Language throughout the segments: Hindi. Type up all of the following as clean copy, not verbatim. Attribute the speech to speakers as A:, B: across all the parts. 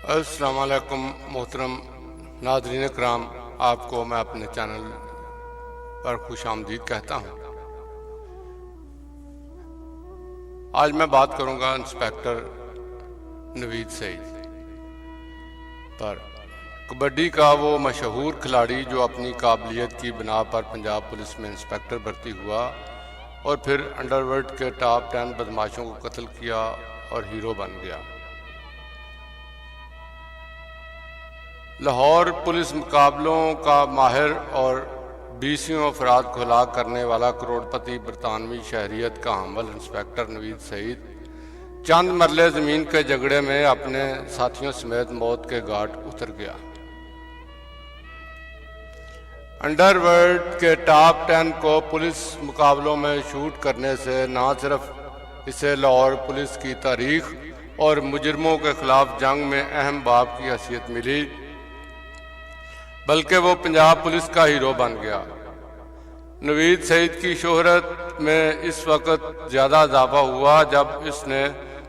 A: अस्सलाम वालेकुम मोहतरम नाज़रीन कराम, आपको मैं अपने चैनल पर खुश आमदीद कहता हूँ। आज मैं बात करूँगा इंस्पेक्टर नवीद सईद पर। कबड्डी का वो मशहूर खिलाड़ी जो अपनी काबिलियत की बिना पर पंजाब पुलिस में इंस्पेक्टर भर्ती हुआ और फिर अंडरवर्ल्ड के टॉप 10 बदमाशों को कत्ल किया और हीरो बन गया। लाहौर पुलिस मुकाबलों का माहिर और 20 अफराद को हलाक करने वाला करोड़पति बरतानवी शहरियत का हामिल इंस्पेक्टर नवीद सईद चंद मरले ज़मीन के झगड़े में अपने साथियों समेत मौत के घाट उतर गया। अंडरवर्ल्ड के टॉप 10 को पुलिस मुकाबलों में शूट करने से न सिर्फ इसे लाहौर पुलिस की तारीख और मुजरमों के खिलाफ जंग में अहम बाब की हैसियत मिली, बल्कि वो पंजाब पुलिस का हीरो बन गया। नवीद सईद की शोहरत में इस वक्त ज़्यादा इजाफा हुआ जब इसने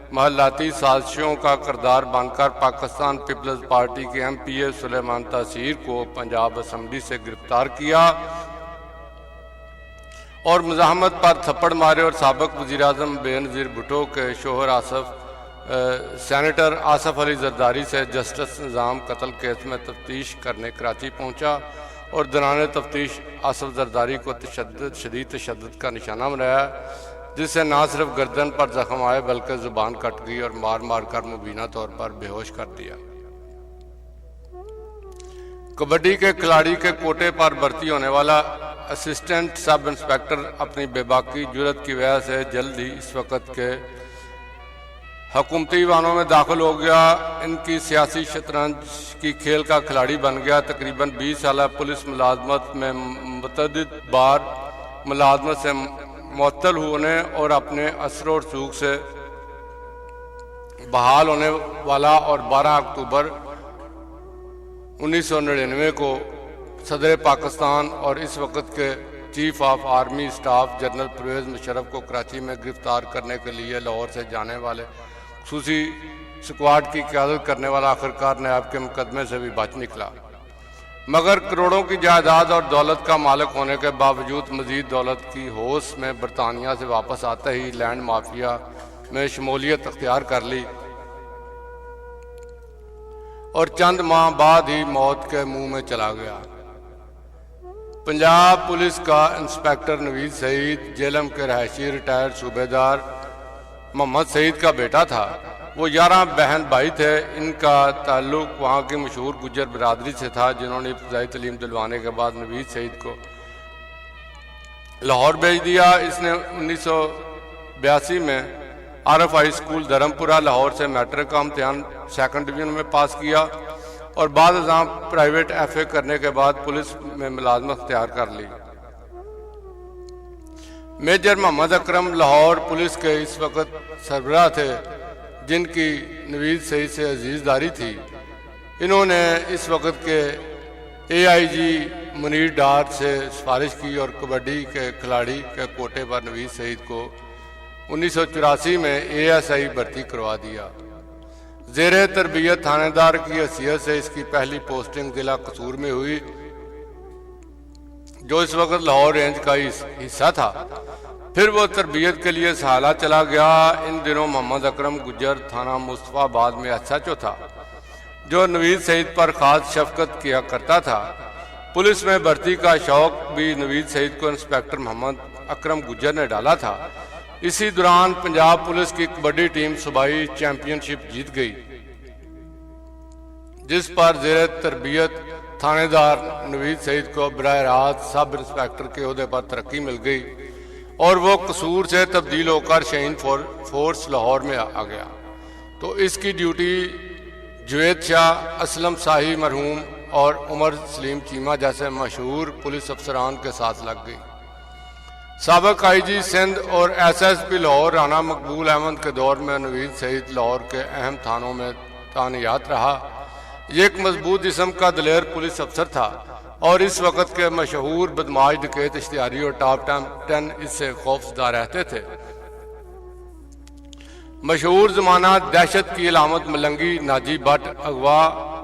A: महल्लाती साजिशों का किरदार बनकर पाकिस्तान पीपल्स पार्टी के MPA सुलेमान तासीर को पंजाब असम्बली से गिरफ्तार किया और मुज़ाहमत पर थप्पड़ मारे और साबिक़ वज़ीर-ए-आज़म बेनज़ीर भुट्टो के शोहर सेनेटर आसफ अली जरदारी से जस्टिस निज़ाम कत्ल केस में तफ्तीश करने कराची पहुंचा और दौरान तफ्तीश आसफ जरदारी को शदीद तशद्दुद का निशाना बनाया, जिससे न सिर्फ गर्दन पर जख्म आए बल्कि जुबान कट गई और मार मार कर मुबीना तौर पर बेहोश कर दिया। कबड्डी के खिलाड़ी के कोटे पर भर्ती होने वाला असिस्टेंट सब इंस्पेक्टर अपनी बेबाकी जुर्रत की वजह से जल्द ही इस वक्त के हुकूमती वानों में दाखिल हो गया। इनकी सियासी शतरंज की खेल का खिलाड़ी बन गया। तकरीबन 20 साल पुलिस मुलाजमत में मुतअद्दिद बार मुलाजमत से मुअत्तल होने और अपने असर और सूख से बहाल होने वाला और 12 अक्टूबर 1999 को सदर पाकिस्तान और इस वक्त के chief of army staff general Pervez Musharraf को कराची में गिरफ्तार करने के लिए लाहौर से जाने वाले खुसूसी स्क्वाड की क़यादत करने वाला आखिरकार नायब के मुकदमे से भी बच निकला, मगर करोड़ों की जायदाद और दौलत का मालिक होने के बावजूद मजीद दौलत की होश में बरतानिया से वापस आते ही लैंड माफिया में शमूलियत अख्तियार कर ली और चंद माह बाद ही मौत के मुंह में चला गया। पंजाब पुलिस का इंस्पेक्टर नवीद सईद जेलम के रहायशी रिटायर्ड सूबेदार मोहम्मद सईद का बेटा था। वो 11 बहन भाई थे। इनका ताल्लुक वहाँ की मशहूर गुज्जर बिरादरी से था, जिन्होंने इब्तदाई तालीम दिलवाने के बाद नवीद सईद को लाहौर भेज दिया। इसने 1982 में RFI स्कूल धर्मपुरा लाहौर से मैट्रिक का इम्तिहान 2nd डिवीज़न में पास किया और बाद प्राइवेट FA करने के बाद पुलिस में मुलाजमत अख्तियार कर ली। मेजर मोहम्मद अकरम लाहौर पुलिस के इस वक्त सरबराह थे, जिनकी नवीद सईद से अजीज़दारी थी। इन्होंने इस वक्त के AIG मुनीर डार से सिफारिश की और कबड्डी के खिलाड़ी के कोटे पर नवीद सईद को 1984 में ASI भर्ती करवा दिया। ज़ेरे तरबियत थानेदार की हैसियत से इसकी पहली पोस्टिंग जिला कसूर में हुई, जो इस वक्त लाहौर रेंज का हिस्सा था। फिर वो तरबियत के लिए सहाला चला गया। इन दिनों मोहम्मद अकरम गुज्जर थाना मुस्तफाबाद में SHO था, जो नवीद सईद पर खास शफकत किया करता था। पुलिस में भर्ती का शौक भी नवीद सईद को इंस्पेक्टर मोहम्मद अकरम गुज्जर ने डाला था। इसी दौरान पंजाब पुलिस की कबड्डी टीम सूबाई चैंपियनशिप जीत गई, जिस पर ज़ेरे तरबियत थानेदार नवीद सईद को बराह रास्त सब इंस्पेक्टर के ओहदे पर तरक्की मिल गई और वो कसूर से तब्दील होकर शहीन फोर्स लाहौर में आ गया। तो इसकी ड्यूटी जुवेद शाह, असलम शाही मरहूम और उमर सलीम चीमा जैसे मशहूर पुलिस अफसरान के साथ लग गई। साबिक़ IG सिंध और SSP लाहौर राना मकबूल अहमद के दौर में नवीद सईद लाहौर के अहम थानों में तानियात रहा। ये एक मजबूत जिस्म का दलेर पुलिस अफसर था और इस वक्त के मशहूर बदमाश, डकैत, इश्तिहारी और टॉप 10 इससे खौफजदा रहते थे। मशहूर ज़माना दहशत की अलामत मलंगी नाजी भट्ट, अगवा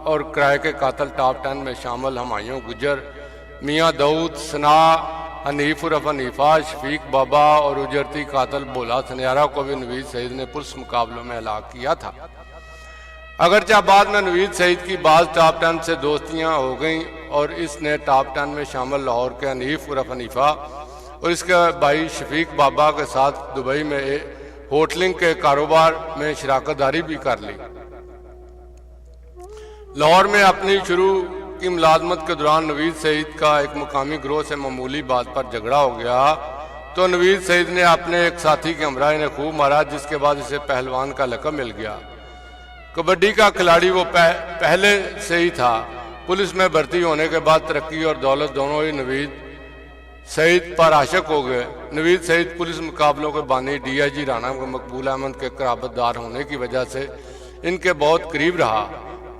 A: और किराए के कातल टॉप 10 में शामिल हुमायूं गुजर, मियाँ दाऊद, सना, हनीफ उर्फ हनीफा, शफीक बाबा और उजरती कातल भोला सनियारा को भी नवीद सईद ने पुलिस मुकाबलों में हलाक किया था। अगरचे बाद में नवीद सईद की बाज़ टॉप 10 से दोस्तियाँ हो गईं और इसने टॉप 10 में शामिल लाहौर के हनीफ उर्फ हनीफा और इसके भाई शफीक बाबा के साथ दुबई में होटलिंग के कारोबार में शराकत दारी भी कर ली। लाहौर में अपनी शुरू की मुलाजमत के दौरान नवीद सईद का एक मुकामी गिरोह से मामूली बात पर झगड़ा हो गया तो नवीद सईद ने अपने एक साथी के हमरा इन्हें खूब मारा, जिसके बाद इसे पहलवान का लक़ब मिल गया। कबड्डी का खिलाड़ी वो पहले से ही था। पुलिस में भर्ती होने के बाद तरक्की और दौलत दोनों ही नवीद सईद पर आशिक हो गए। नवीद सईद पुलिस मुकाबलों के बानी DIG राना मकबूल अहमद के कराबतदार होने की वजह से इनके बहुत करीब रहा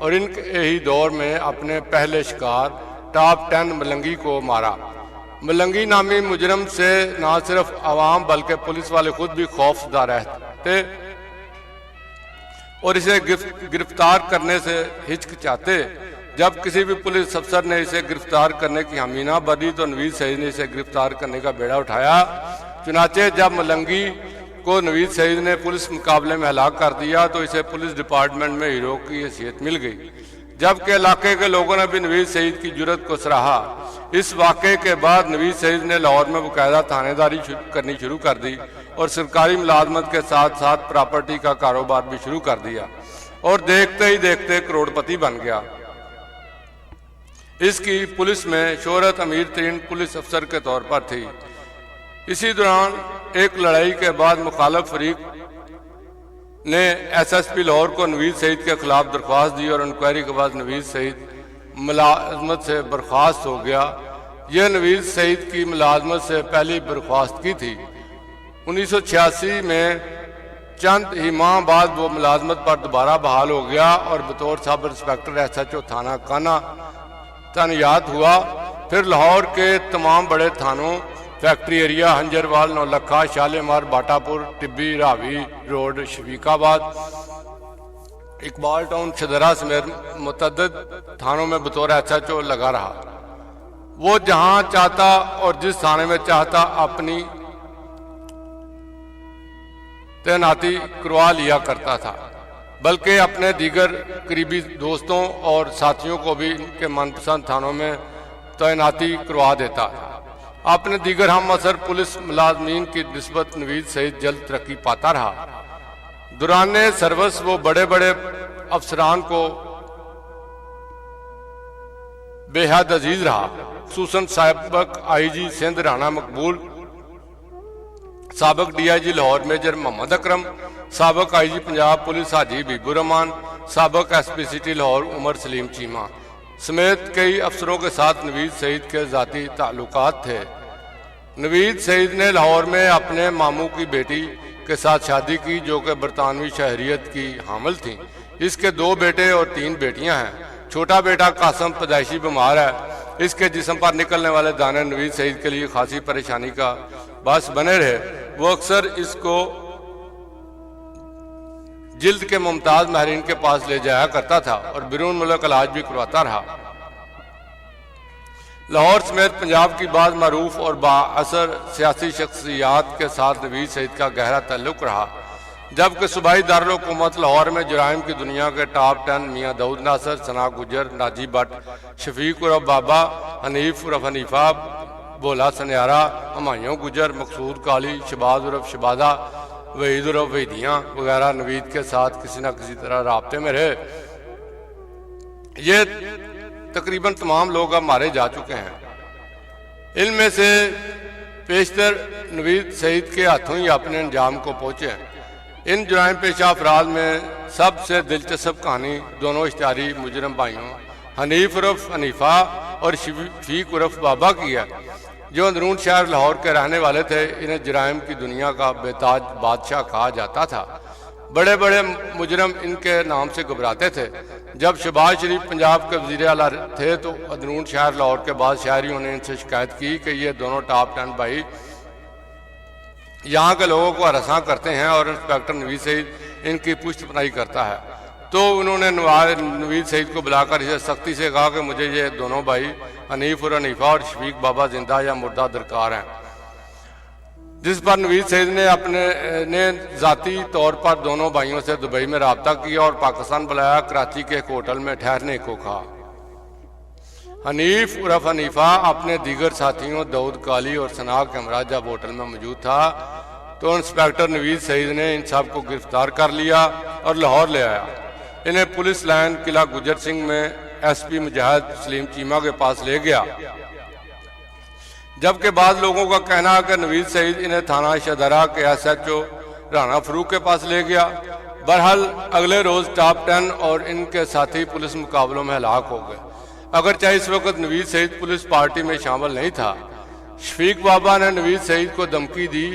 A: और इनके ही दौर में अपने पहले शिकार टॉप 10 मलंगी को मारा। मलंगी नामी मुजरम से न सिर्फ आवाम बल्कि पुलिस वाले खुद भी खौफजदा रहते और इसे गिरफ्तार करने से हिचकिचाते। जब किसी भी पुलिस अफसर ने इसे गिरफ्तार करने की हामी ना भरी तो नवीद सईद ने इसे गिरफ्तार करने का बेड़ा उठाया। चुनाचे जब मलंगी को नवीद सईद ने पुलिस मुकाबले में हलाक कर दिया तो इसे पुलिस डिपार्टमेंट में हीरो की हैसियत मिल गई, जबकि इलाके के लोगों ने भी नवीद सईद की जुर्रत को सराहा। इस वाक़े के बाद नवीद सईद ने लाहौर में बाकायदा थानेदारी करनी शुरू कर दी और सरकारी मुलाजमत के साथ साथ प्रॉपर्टी का कारोबार भी शुरू कर दिया और देखते ही देखते करोड़पति बन गया। इसकी पुलिस में शोहरत अमीर तरीन पुलिस अफसर के तौर पर थी। इसी दौरान एक लड़ाई के बाद मुखालफ फरीक ने SSP लाहौर को नवीद सईद के खिलाफ दरख्वास्त दी और इंक्वायरी के बाद नवीद सईद मुलाजमत से बर्खास्त हो गया। यह नवीद सईद की मुलाजमत से पहली बर्खास्तगी थी। 1986 में चंद ही माह बाद वो मुलाजमत पर दोबारा बहाल हो गया और बतौर सब इंस्पेक्टर SHO थाना काना तैनात हुआ। फिर लाहौर के तमाम बड़े थानों Factory Area, Hanjarwal, Naulakha, Shalimar, Batapur, Tibbi, Ravi Road, Shafiqabad, Iqbal Town, Shahdara समेत मुतअद्दिद थानों में बतौर SHO लगा रहा। वो जहां चाहता और जिस थाने में चाहता अपनी तैनाती करवा लिया करता था, बल्कि अपने दीगर करीबी दोस्तों और साथियों को भी इनके मनपसंद थानों में तैनाती करवा देता। अपने दीगर हम असर पुलिस मुलाजमीन की निस्बत नवीद सईद जल्द तरक्की पाता रहा। दौरान सर्विस वो बड़े बड़े अफसरान को बेहद अजीज रहा, खुसूसन साबिक IG सिंध राना मकबूल, साबिक DIG लाहौर मेजर मोहम्मद अकरम, साबिक IG पंजाब पुलिस हाजी हबीबुर रहमान, साबिक SP सिटी लाहौर उमर सलीम चीमा समेत कई अफसरों के साथ नवीद सईद के ज़ाती ताल्लुकात थे। नवीद सईद ने लाहौर में अपने मामू की बेटी के साथ शादी की, जो कि बरतानवी शहरियत की हामिल थी। इसके 2 बेटे और 3 बेटियां हैं। छोटा बेटा कासम पैदाइशी बीमार है। इसके जिस्म पर निकलने वाले दाने नवीद सईद के लिए खासी परेशानी का बास बने रहे। वो अक्सर इसको जिल्द के मुमताज माहरीन के पास ले जाया करता था और बिरून मुल्क इलाज भी करवाता रहा। लाहौर समेत पंजाब की बाद मरूफ और बाअसर सियासी शख्सियात के साथ नवीद सईद का गहरा ताल्लुक रहा, जबकि सूबाई दारुल हुकूमत लाहौर में जराइम की दुनिया के टॉप 10 मियाँ दाऊद नासर, सना गुजर, नाजी भट्ट, शफीक उर्फ बाबा, हनीफ उर्फ हनीफा, भोला सनियारा, हुमायूं गुजर, मकसूद काली, शबाज उर्फ शबादा, वहीद उर्फ वहीदियाँ वगैरह नवीद के साथ किसी न किसी तरह राब्ते में रहे। ये तकरीबन तमाम लोग अब मारे जा चुके हैं। इनमें से पेशतर नवीद सईद के हाथों ही अपने अंजाम को पहुंचे हैं। इन जुराइम पेशा अफराद में सबसे दिलचस्प कहानी दोनों इश्तिहारी मुजरम भाइयों हनीफ उर्फ हनीफा और शफीक उर्फ बाबा की है, जो अंदरून शहर लाहौर के रहने वाले थे। इन्हें जराइम की दुनिया का बेताज बादशाह कहा जाता था। बड़े बड़े मुजरम इनके नाम से घबराते थे। जब शहबाज शरीफ पंजाब के वज़ीर आला थे तो अंदरून शहर लाहौर के बाद शहरियों ने इनसे शिकायत की कि ये दोनों टॉप 10 भाई यहाँ के लोगों को हरासा करते हैं और इंस्पेक्टर नवीद सईद इनकी पुष्टपनाही करता है। तो उन्होंने नवीद सईद को बुलाकर इसे सख्ती से कहा कि मुझे ये दोनों भाई हनीफ और हनीफा और शफीक बाबा जिंदा या मुर्दा दरकार हैं। जिस पर नवीद सईद ने ज़ाती तौर पर दोनों भाइयों से दुबई में रब्ता किया और पाकिस्तान बुलाया। कराची के एक होटल में ठहरने को कहा। हनीफ उर्फ हनीफा अपने दीगर साथियों दाऊद काली और सना के हमरा जब होटल में मौजूद था तो इंस्पेक्टर नवीद सईद ने इन सब को गिरफ्तार कर लिया और लाहौर ले आया। इन्हें पुलिस लाइन किला गुजर सिंह में SP मुजाहिद सलीम चीमा के पास ले गया, जबकि बाद लोगों का कहना है कि नवीद सईद इन्हें थाना शदरा के SHO राना फरूक के पास ले गया। बहरहाल अगले रोज टॉप 10 और इनके साथी पुलिस मुकाबलों में हलाक हो गए। अगरचे इस वक्त नवीद सईद पुलिस पार्टी में शामिल नहीं था। शफीक बाबा ने नवीद सईद को धमकी दी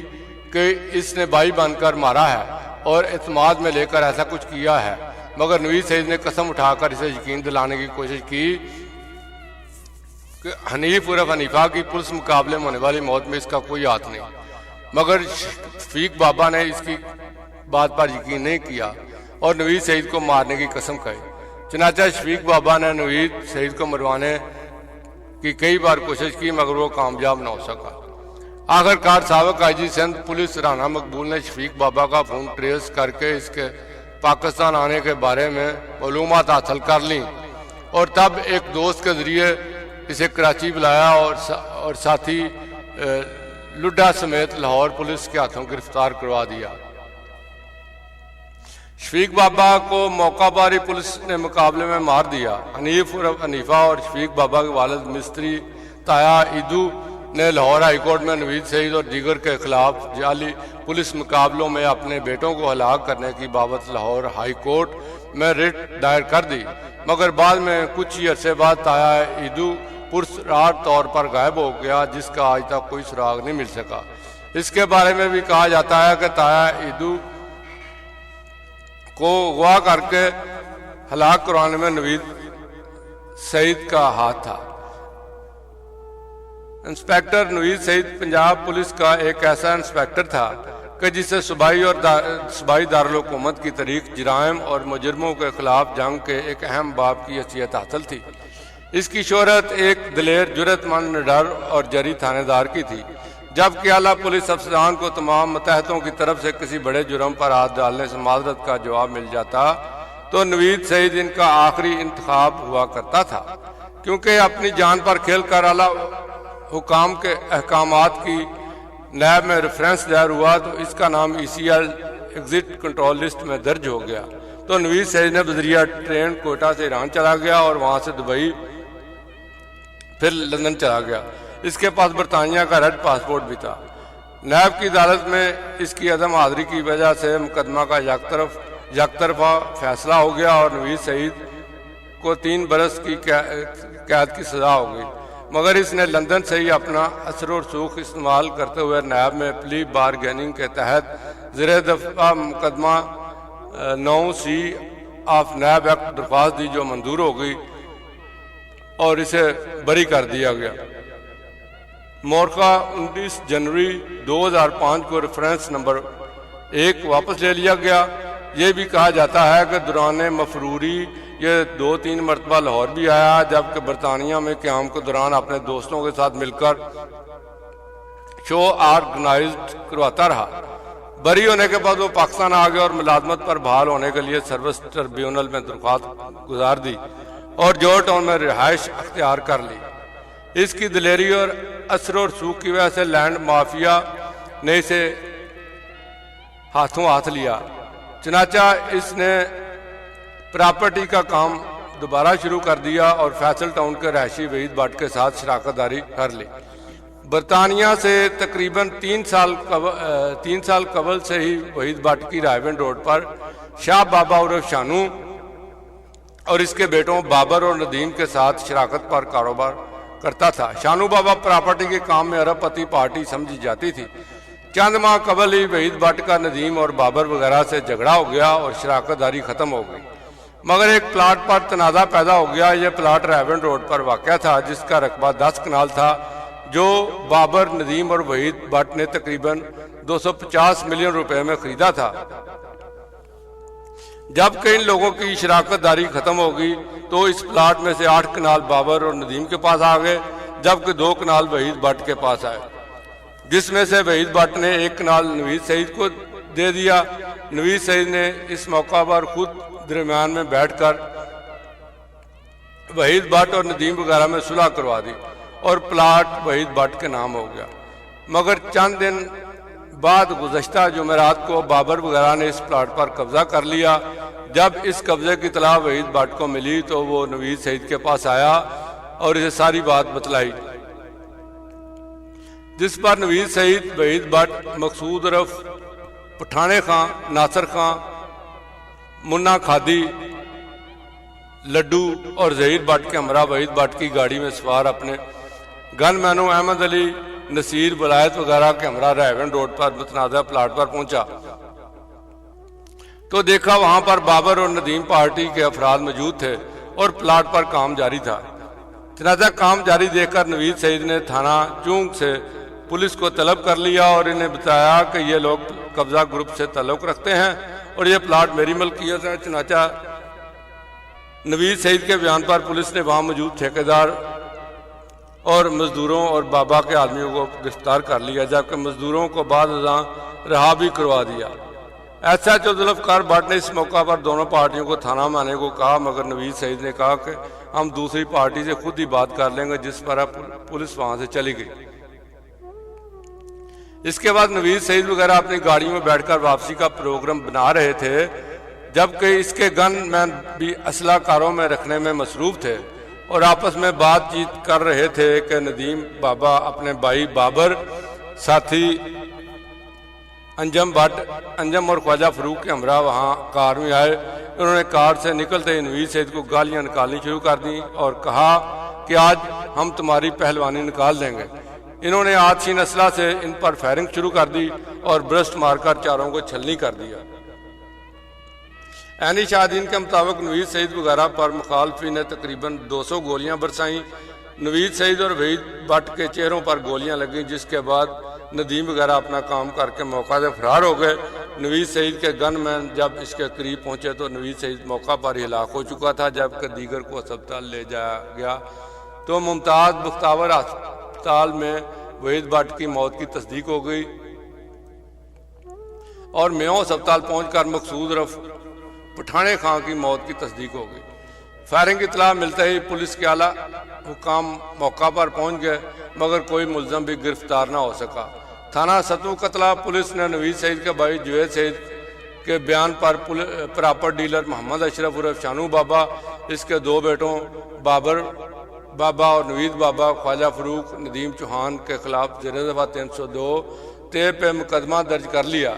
A: कि इसने भाई बनकर मारा है और एतमाद में लेकर ऐसा कुछ किया है, मगर नवीद सईद ने कसम उठाकर इसे यकीन दिलाने की कोशिश की कि हनीफ उर्फ हनीफा की पुलिस मुकाबले में होने वाली मौत में इसका कोई हाथ नहीं। मगर शफीक बाबा ने इसकी बात पर यकीन नहीं किया और नवीद सईद को मारने की कसम खाई। चनाचा शफीक बाबा ने नवीद सईद को मरवाने की कई बार कोशिश की, मगर वो कामयाब न हो सका। आखिरकार साबिक IG सिंध पुलिस राना मकबूल ने शफीक बाबा का फ़ोन ट्रेस करके इसके पाकिस्तान आने के बारे में मालूमात हासिल कर ली और तब एक दोस्त के ज़रिए इसे कराची बुलाया और साथी लुड्डा समेत लाहौर पुलिस के हाथों गिरफ्तार करवा दिया। शफीक बाबा को मौका पर ही पुलिस ने मुकाबले में मार दिया। हनीफ उर्फ हनीफा और शफीक बाबा के वालिद मिस्त्री ताया ईदू ने लाहौर हाई कोर्ट में नवीद सईद और दीगर के खिलाफ जाली पुलिस मुकाबलों में अपने बेटों को हलाक करने की बाबत लाहौर हाई कोर्ट में रिट दायर कर दी, मगर बाद में कुछ ही अरसे बाद ताया ईदू पुरस्कार तौर पर गायब हो गया, जिसका आज तक कोई सुराग नहीं मिल सका। इसके बारे में भी कहा जाता है कि ताया ईदू को अगवा करके हलाक करवाने में नवीद सईद का हाथ था। इंस्पेक्टर नवीद सईद पंजाब पुलिस का एक ऐसा इंस्पेक्टर था कि जिसे सूबाई दारुल हुकूमत की तहरीक जराइम और मुजरमों के खिलाफ जंग के एक अहम बाब की हैसियत हासिल थी। इसकी शोहरत एक दिलेर जुर्रतमंद निडर और जरी थानेदार की थी, जबकि आला पुलिस अफसरान को तमाम मतहतों की तरफ से किसी बड़े जुर्म पर हाथ डालने से माजरत का जवाब मिल जाता तो नवीद सईद इनका आखिरी इंतखाब हुआ करता था, क्योंकि अपनी जान पर खेल कर आला हुकाम के अहकामात की नैब में रेफरेंस दायर हुआ तो इसका नाम ECL एग्जिट कंट्रोल लिस्ट में दर्ज हो गया। तो नवीद सईद ने बजरिया ट्रेन कोयटा से ईरान चला गया और वहां से दुबई फिर लंदन चला गया। इसके पास बरतानिया का रेड पासपोर्ट भी था। नैब की अदालत में इसकी अदम हाजिरी की वजह से मुकदमा का यकतरफा फैसला हो गया और नवीद सईद को 3 बरस की कैद की सजा हो गई, मगर इसने लंदन से ही अपना असर और सूख इस्तेमाल करते हुए नैब में प्ली बारगेनिंग के तहत ज़ेर दफ़ा मुकदमा 9C ऑफ नैब एक्ट दरख्वास्त दी, जो मंजूर हो गई और इसे बरी कर दिया गया। मोरका 19 जनवरी 2005 को रेफरेंस नंबर 1 वापस ले लिया गया। ये भी कहा जाता है कि दौरान मफरूरी ये 2-3 मरतबा लाहौर भी आया, जबकि बरतानिया में क़याम के दौरान अपने दोस्तों के साथ मिलकर शो ऑर्गेनाइज करवाता रहा। बरी होने के बाद वो पाकिस्तान आ गया और मुलाजमत पर बहाल होने के लिए सर्विस ट्रिब्यूनल में दरख्वास्त गुजार दी और जॉर्ज टाउन में रिहाइश अख्तियार कर ली। इसकी दिलेरी और असर और सूख की वजह से लैंड माफिया ने इसे हाथों हाथ लिया। चनाचा इसने प्रॉपर्टी का काम दोबारा शुरू कर दिया और फैसल टाउन के रहायशी वहीद भट्ट के साथ शराकतदारी कर ली। बरतानिया से तकरीबन 3 साल कबल से ही वहीद भट्ट की रायविंड रोड पर शाह बाबा उर्फ शानू और इसके बेटों बाबर और नदीम के साथ शराकत पर कारोबार करता था। शानू बाबा प्रॉपर्टी के काम में अरबपति पार्टी समझी जाती थी। चंद माह कबल ही वहीद भट्ट का नदीम और बाबर वगैरह से झगड़ा हो गया और शराकतदारी खत्म हो गई, मगर एक प्लाट पर तनाज़ा पैदा हो गया। यह प्लाट रायविंड रोड पर वाक़या था, जिसका रकबा 10 कनाल था, जो बाबर, नदीम और वहीद भट्ट ने तकरीबन 250 मिलियन रुपए में खरीदा था। जब कि इन लोगों की शराकत दारी खत्म होगी तो इस प्लाट में से 8 कनाल बाबर और नदीम के पास आ गए, जबकि 2 कनाल वहीद भट्ट के पास आए, जिसमें से वहीद भट्ट ने 1 कनाल नवीद सईद को दे दिया। नवीद सईद ने इस मौका पर खुद दरमियान में बैठकर वहीद भट्ट और नदीम वगैरह में सुलह करवा दी और प्लाट वहीद भट्ट के नाम हो गया। मगर चंद दिन बाद गुज़श्ता जुमेरात को बाबर वगैरह ने इस प्लाट पर कब्जा कर लिया। जब इस कब्जे की इत्तला वहीद भट्ट को मिली तो वो नवीद सईद के पास आया और इसे सारी बात बतलाई, जिस पर नवीद सईद, वहीद भट्ट, मकसूद रफ, पठाने खां, नासर खां, मुन्ना खादी, लड्डू और जहीर भट्ट के हमरा वहीद भट्ट की गाड़ी में सवार अपने गनमैनों अहमद अली, नसीर, वलायत वगैरह के हमरा रायवन रोड पर मुतनाज़ा प्लाट पर पहुंचा तो देखा वहां पर बाबर और नदीम पार्टी के अफराद मौजूद थे और प्लाट पर काम जारी था। चनाचा काम जारी देखकर नवीद सईद ने थाना चूंक से पुलिस को तलब कर लिया और इन्हें बताया कि ये लोग कब्जा ग्रुप से ताल्लुक रखते हैं और ये प्लाट मेरी मलकियत है। चनाचा नवीद सईद के बयान पर पुलिस ने वहां मौजूद ठेकेदार और मजदूरों और बाबा के आदमियों को गिरफ्तार कर लिया, जबकि मजदूरों को बाद रहा भी करवा दिया। एसएचओ जुल्फकार भट्ट ने इस मौका पर दोनों पार्टियों को थाना में आने को कहा, मगर नवीद सईद ने कहा कि हम दूसरी पार्टी से खुद ही बात कर लेंगे, जिस पर पुलिस वहां से चली गई। इसके बाद नवीद सईद वगैरह अपनी गाड़ी में बैठकर वापसी का प्रोग्राम बना रहे थे, जबकि इसके गनमैन भी असलाकारों में रखने में मसरूफ थे और आपस में बातचीत कर रहे थे कि नदीम बाबा अपने भाई बाबर, साथी अंजम और ख्वाजा फरूक के हमरा वहाँ कार में आए। उन्होंने कार से निकलते ही नवीद सईद को गालियाँ निकालनी शुरू कर दी और कहा कि आज हम तुम्हारी पहलवानी निकाल देंगे। इन्होंने आतशीन असला से इन पर फायरिंग शुरू कर दी और ब्रस्ट मारकर चारों को छलनी कर दिया। ऐनी शाहदीन के मुताबिक नवीद सईद वगैरह पर मुखालफी ने तकरीबन 200 गोलियां बरसाईं। नवीद सईद और वहीद भट्ट के चेहरों पर गोलियां लगीं, जिसके बाद नदीम वगैरह अपना काम करके मौका से फरार हो गए। नवीद सईद के गनमैन जब इसके करीब पहुंचे तो नवीद सईद मौका पर ही हलाक हो चुका था, जबकि दीगर को अस्पताल ले जाया गया तो मुमताज़ बख्तावर अस्पताल में वहीद भट्ट की मौत की तस्दीक हो गई और मेयों अस्पताल पहुंचकर मकसूद रफ पठाने खां की मौत की तस्दीक हो गई। फायरिंग की इत्तला मिलते ही पुलिस के आला हुकाम मौका पर पहुंच गए, मगर कोई मुलजम भी गिरफ्तार ना हो सका। थाना सतू कतला पुलिस ने नवीद सईद के भाई जुवैद सईद के बयान पर प्रॉपर्टी डीलर मोहम्मद अशरफ उर्फ शानू बाबा, इसके 2 बेटों बाबर बाबा और नवीद बाबा, ख्वाजा फरूक, नदीम चौहान के खिलाफ ज़ेर दफ़ा 302 ते पे मुकदमा दर्ज कर लिया।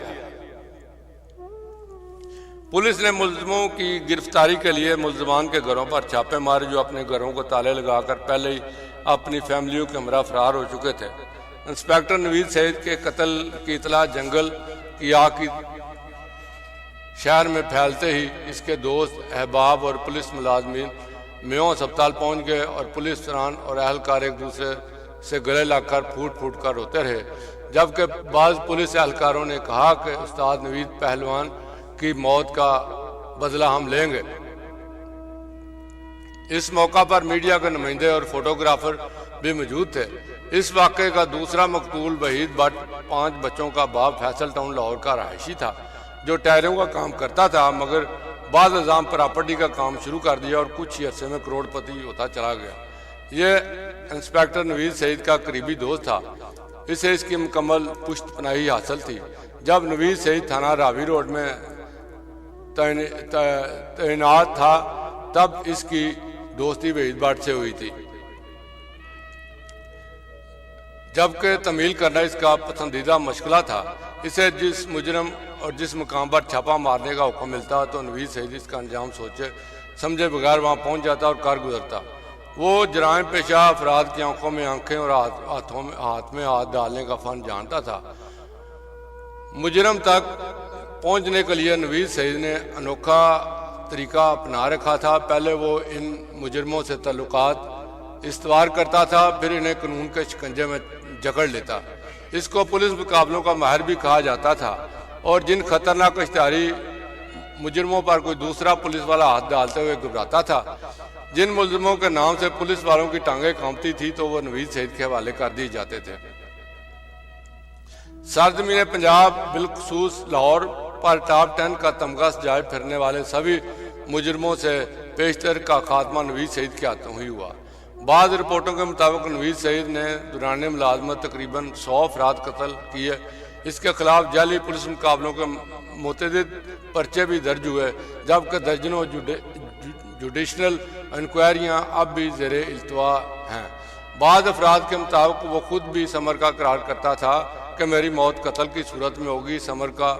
A: पुलिस ने मुलजमों की गिरफ्तारी के लिए मुलजमान के घरों पर छापे मारे, जो अपने घरों को ताले लगाकर पहले ही अपनी फैमिलियों के हमरा फरार हो चुके थे। इंस्पेक्टर नवीद सईद के कत्ल की इतला जंगल की आग की शहर में फैलते ही इसके दोस्त, अहबाब और पुलिस मुलाजमीन मेयों अस्पताल पहुंच गए और पुलिस दरान और अहलकार एक दूसरे से गले लगकर फूट फूट कर रोते रहे, जबकि बाज़ पुलिस एहलकारों ने कहा कि उस्ताद नवीद पहलवान की मौत का बदला हम लेंगे। इस मौका पर मीडिया के नुमाइंदे और फोटोग्राफर भी मौजूद थे। इस वाक़े का दूसरा मकतूल वहीद भट्ट 5 बच्चों का बाप फैसल टाउन लाहौर का रहायशी था, जो टायरों का काम करता था, मगर बाद निज़ाम प्रॉपर्टी का काम शुरू कर दिया और कुछ ही अरसे में करोड़पति होता चला गया। ये इंस्पेक्टर नवीद सईद का करीबी दोस्त था, इसे इसकी मुकम्मल पुश्त पनाही हासिल थी। जब नवीद सईद थाना रावी रोड में तैनात था तब इसकी दोस्ती वहीद भट्ट से हुई थी, जबकि तमील करना इसका पसंदीदा मशगला था। इसे जिस मुजरम और जिस मुकाम पर छापा मारने का हुक्म मिलता तो नवीद सईद इसका अंजाम सोचे समझे बगैर वहाँ पहुँच जाता और कर गुजरता। वो जराइम पेशा अफराद की आंखों में आंखें और हाथ में हाथ डालने का फन जानता था। मुजरम तक पहुंचने के लिए नवीद सईद ने अनोखा तरीका अपना रखा था। पहले वो इन मुजरमों से ताल्लुकात इस्तवार करता था, फिर इन्हें कानून के शिकंजे में जकड़ लेता। इसको पुलिस मुकाबलों का माहिर भी कहा जाता था और जिन खतरनाक इश्तिहारी मुजरमों पर कोई दूसरा पुलिस वाला हाथ डालते हुए घबराता था। जिन मुलजमों के नाम से पुलिस वालों की टांगें कांपती थी तो वो नवीद सईद के हवाले कर दिए जाते थे। सरजमीन पंजाब बिलखसूस लाहौर पर टॉप 10 का तमगा सजाए फिरने वाले सभी मुजरमों से पेशतर का खात्मा नवीद सईद के हाथों ही हुआ। बाद रिपोर्टों के मुताबिक नवीद सईद ने दौरान मुलाजमत तकरीबन 100 अफराद कत्ल किए। इसके खिलाफ जाली पुलिस मुकाबलों के मुतअद्दिद पर्चे भी दर्ज हुए, जबकि दर्जनों जुडिशनल इंक्वायरियाँ अब भी ज़ेर इल्तवा हैं। बाद अफराद के मुताबिक वो खुद भी समर का करार करता था कि मेरी मौत कत्ल की सूरत में होगी। समर का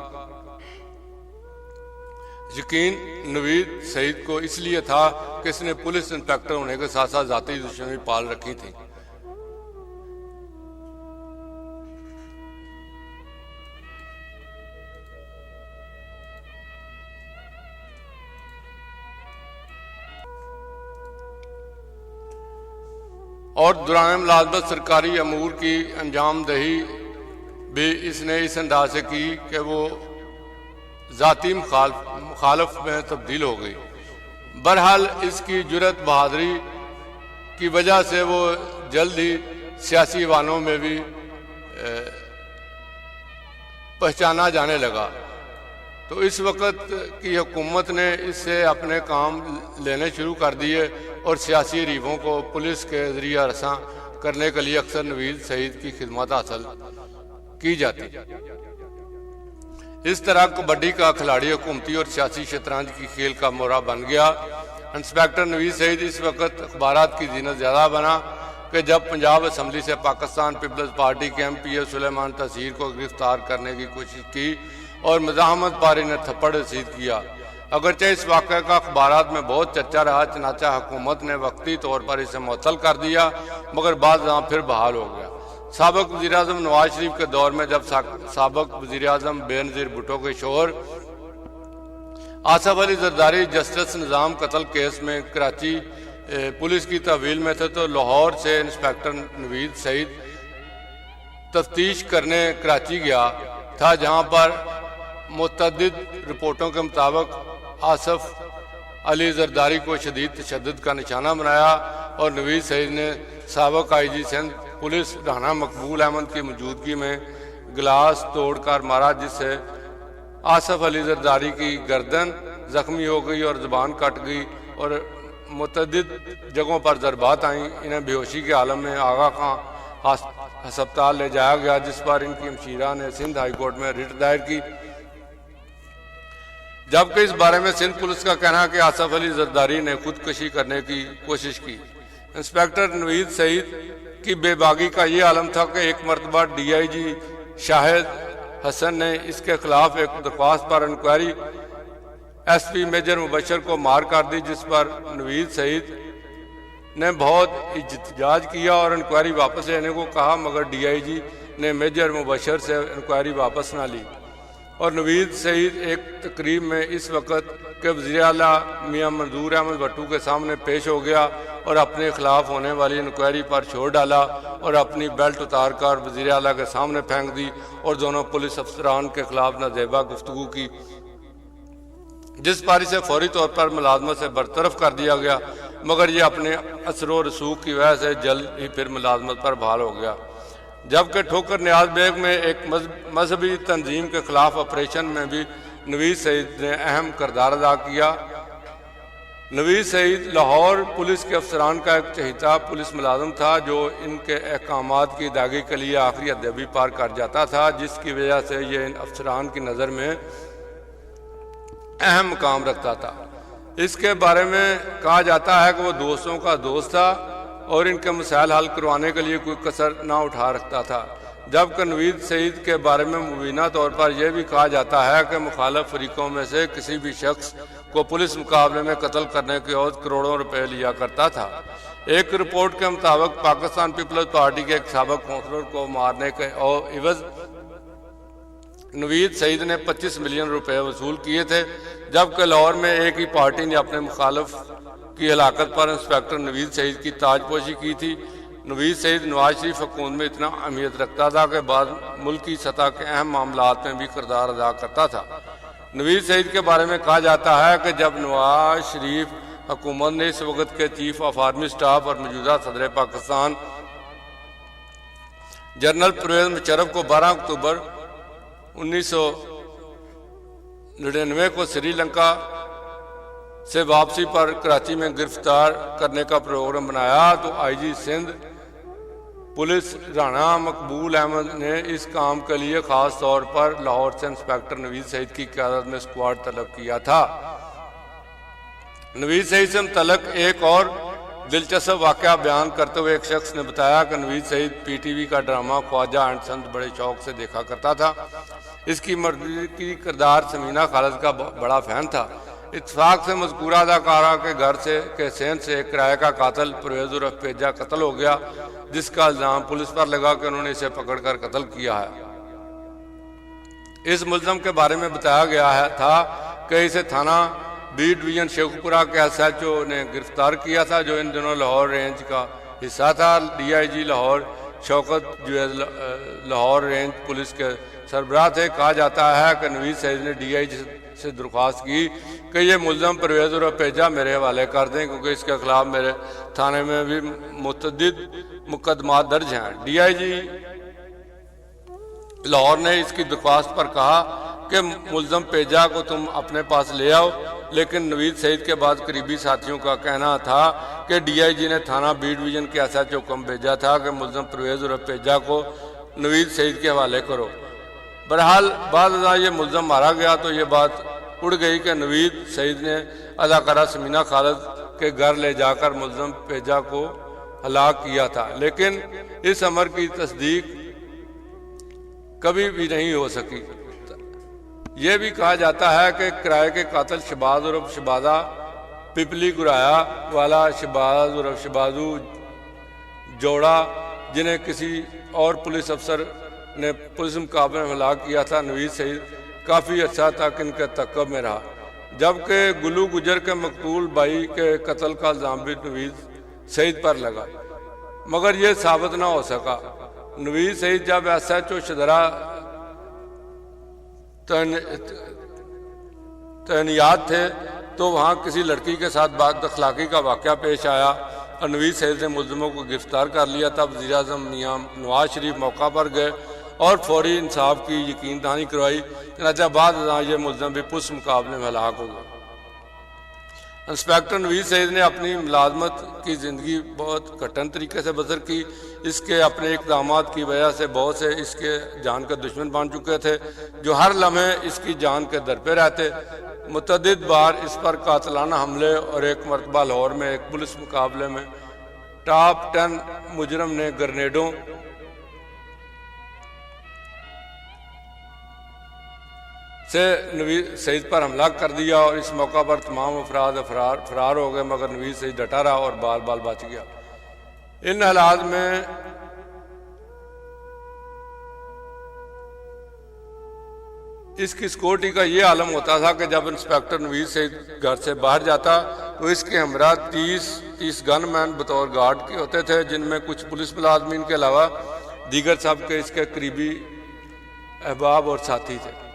A: यकीन नवीद सईद को इसलिए था कि इसने पुलिस इंस्पेक्टर होने के साथ साथ जाती दुश्मनी पाल रखी थी। और दौरान मुलाजमत सरकारी अमूर की अंजाम दही भी इसने इस अंदाज से की कि वो ज़ाती मुखालफ में तब्दील हो गई। बहरहाल इसकी जुर्रत बहादुरी की वजह से वो जल्द ही सियासी वालों में भी पहचाना जाने लगा। तो इस वक्त की हुकूमत ने इससे अपने काम लेने शुरू कर दिए और सियासी हरीफों को पुलिस के जरिए रसां करने के लिए अक्सर नवीद सईद की खिदमत हासिल की जाती। इस तरह कबड्डी का खिलाड़ी हुकूमती और सियासी शतरंज की खेल का मोहरा बन गया। इंस्पेक्टर नवीद सईद इस वक्त अखबारात की जीनत ज़्यादा बना कि जब पंजाब असम्बली से पाकिस्तान पीपल्स पार्टी के MP सुलेमान तसीर को गिरफ्तार करने की कोशिश की और मज़ाहमत पारी ने थप्पड़ रसीद किया। अगरचे इस वाक़े का अखबारात में बहुत चर्चा रहा, चनाचा हुकूमत ने वक्ती तौर पर इसे मुअत्तल कर दिया, मगर बाद फिर बहाल हो गया। साबिक़ वज़ीर आज़म नवाज शरीफ के दौर में जब साबिक़ वज़ीर आज़म बेनज़ीर भुट्टो के शोहर आसफ अली जरदारी जस्टिस निज़ाम कत्ल केस में कराची पुलिस की तहवील में थे, तो लाहौर से इंस्पेक्टर नवीद सईद तफ्तीश करने कराची गया था, जहाँ पर मुतअद्दिद रिपोर्टों के मुताबिक आसफ अली जरदारी को शदीद तशद्दुद का निशाना बनाया और नवीद सईद ने साबिक़ IG सिंध पुलिस राना मकबूल अहमद की मौजूदगी में गिलास तोड़कर मारा, जिससे आसफ अली जरदारी की गर्दन जख्मी हो गई और ज़ुबान कट गई और मुतअद्दिद जगहों पर ज़रबात आईं। इन्हें बेहोशी के आलम में आगा खां हस्पताल ले जाया गया, जिस पर इनकी हमशीरा ने सिंध हाई कोर्ट में रिट दायर की, जबकि इस बारे में सिंध पुलिस का कहना है कि आसफ अली जरदारी ने खुदकशी करने की कोशिश की। इंस्पेक्टर नवीद सईद की बेबागी का ये आलम था कि एक मरतबा DIG शाहिद हसन ने इसके खिलाफ एक दरख्वास्त पर इंक्वायरी SP मेजर मुबशर को मार कर दी, जिस पर नवीद सईद ने बहुत एहतजाज किया और इंक्वायरी वापस लेने को कहा, मगर DIG ने मेजर मुबशर से इंक्वायरी वापस ना ली। और नवीद सईद एक तकरीब में इस वक्त के वज़ीर आला मियाँ मंजूर अहमद भट्टू के सामने पेश हो गया और अपने खिलाफ होने वाली इंक्वायरी पर छोड़ डाला और अपनी बेल्ट उतार कर वज़ीर आला के सामने फेंक दी और दोनों पुलिस अफसरान के खिलाफ नाजेबा गुफ्तगू की, जिस पर इसे फौरी तौर पर मुलाजमत से बरतरफ कर दिया गया, मगर ये अपने असर व रसूख की वजह से जल्द ही फिर मुलाजमत पर बहाल हो गया। जबकि ठोकर न्याज बेग में एक मजहबी तंजीम के खिलाफ ऑपरेशन में भी नवीद सईद ने अहम किरदार अदा किया। नवीद सईद लाहौर पुलिस के अफसरान का एक चहेता पुलिस मुलाजम था, जो इनके अहकामात की अदायगी के लिए आखिरी हद भी पार कर जाता था, जिसकी वजह से ये इन अफसरान की नज़र में अहम मकाम रखता था। इसके बारे में कहा जाता है कि वो दोस्तों का दोस्त था और इनके मसाइल हल करवाने के लिए कोई कसर ना उठा रखता था। जबकि नवीद सईद के बारे में मुबीना तौर पर यह भी कहा जाता है कि मुखालिफ फरीकों में से किसी भी शख्स को पुलिस मुकाबले में कत्ल करने के और करोड़ों रुपए लिया करता था। एक रिपोर्ट के मुताबिक पाकिस्तान पीपल्स पार्टी के एक साबिक़ कौंसलर को मारने के और इवज नवीद सईद ने 25 मिलियन रुपए वसूल किए थे, जबकि लाहौर में एक ही पार्टी ने अपने मुखालिफ की हलाकत पर इंस्पेक्टर नवीद सईद की ताजपोशी की थी। नवीद सईद नवाज शरीफ हुकूमत में इतना अहमियत रखता था कि बाद मुल्क की सतह के अहम मामलात में भी किरदार अदा करता था। नवीद सईद के बारे में कहा जाता है कि जब नवाज शरीफ हुकूमत ने इस वक्त के चीफ ऑफ आर्मी स्टाफ और मौजूदा सदर पाकिस्तान जनरल परवेज मुशर्रफ को 12 अक्टूबर 1999 को श्रीलंका से वापसी पर कराची में गिरफ्तार करने का प्रोग्राम बनाया तो आईजी सिंध पुलिस राणा मकबूल अहमद ने इस काम के लिए खास तौर पर लाहौर से इंस्पेक्टर नवीद सईद की क़यादत में स्क्वाड तलब किया था। नवीद सईद से मुतल्लक एक और दिलचस्प वाक़या बयान करते हुए एक शख्स ने बताया कि नवीद सईद पीटीवी का ड्रामा ख्वाजा एंड संत बड़े शौक से देखा करता था। इसकी मर्दी की किरदार समीना खालिद का बड़ा फैन था। इत्तेफाक से मज़कूरा अदाकारा के घर से के सेन से एक किराए का कातिल परवेज़ उर्फ पेजा कत्ल हो गया, जिसका इल्ज़ाम पुलिस पर लगा कि उन्होंने इसे पकड़कर कत्ल किया है। इस मुल्ज़म के बारे में बताया गया था कि इसे थाना बी डिवीज़न शेखपुरा के SHO ने गिरफ्तार किया था, जो इन दिनों लाहौर रेंज का हिस्सा था। DIG Lahore Shaukat Juwaid Lahore range police के सरबराह थे। कहा जाता है कि नवीद सईद ने DIG से दरख्वास्त की कि ये मुल्ज़म परवेज़ उर्फ पेजा मेरे हवाले कर दें, क्योंकि इसके खिलाफ मेरे थाने में भी मुतअद्दिद मुकदमा दर्ज हैं। DIG लाहौर ने इसकी दरख्वास्त पर कहा कि मुल्ज़म पेजा को तुम अपने पास ले आओ, लेकिन नवीद सईद के बाद करीबी साथियों का कहना था कि DIG ने थाना बी डिवीज़न के SHO को भेजा था कि मुल्ज़म परवेज़ उर्फ पेजा को नवीद सईद के हवाले करो। बहरहाल बाद ये मुल्ज़म मारा गया तो ये बात उड़ गई कि नवीद सईद ने अदाकारा समीना खालिद के घर ले जाकर मुल्ज़म पेजा को हलाक किया था, लेकिन इस अमर की तस्दीक कभी भी नहीं हो सकी। यह भी कहा जाता है कि किराए के कातिल शहबाज उर्फ शहबाजा पिपली गुराया वाला शहबाज उर्फ शहबाजू जोड़ा, जिन्हें किसी और पुलिस अफसर ने पुलिस मुकाबले में हलाक किया था, नवीद सईद काफ़ी अच्छा तक इनके तक़ब में रहा। जबकि गुलू गुजर के मकतूल भाई के कत्ल का इल्ज़ाम भी नवीद सईद पर लगा, मगर यह साबित ना हो सका। नवीद सईद जब SHO शदरा तैनात थे तो वहाँ किसी लड़की के साथ बदअखलाक़ी का वाक़या पेश आया और नवीद सईद ने मुल्ज़मों को गिरफ्तार कर लिया। तब वज़ीर-ए-आज़म मियां नवाज शरीफ मौका पर गए और फौरी इंसाफ की यकीन दहानी करवाई। चनाचा बाद ये मुल्ज़म भी पुलिस मुकाबले में हलाक हो गए। इंस्पेक्टर नवीद सईद ने अपनी मुलाजमत की ज़िंदगी बहुत कठिन तरीके से बसर की। इसके अपने इक़दामात की वजह से बहुत से इसके जान के दुश्मन बन चुके थे, जो हर लम्हे इसकी जान के दर पे रहते। मुतअद्दिद बार इस पर कातिलाना हमले और एक मरतबा लाहौर में एक पुलिस मुकाबले में टॉप 10 मुजरम ने ग्रेनेडों से नवीद सईद पर हमला कर दिया और इस मौका पर तमाम अफराद फरार हो गए, मगर नवीद सईद डटा रहा और बाल बाल बच गया। इन हालात में इसकी सिक्योरिटी का ये आलम होता था कि जब इंस्पेक्टर नवीद सईद घर से बाहर जाता तो इसके हमरा 30 गनमैन बतौर गार्ड के होते थे, जिनमें कुछ पुलिस मुलाजमीन के अलावा दीगर सब के इसके करीबी अहबाब और साथी थे।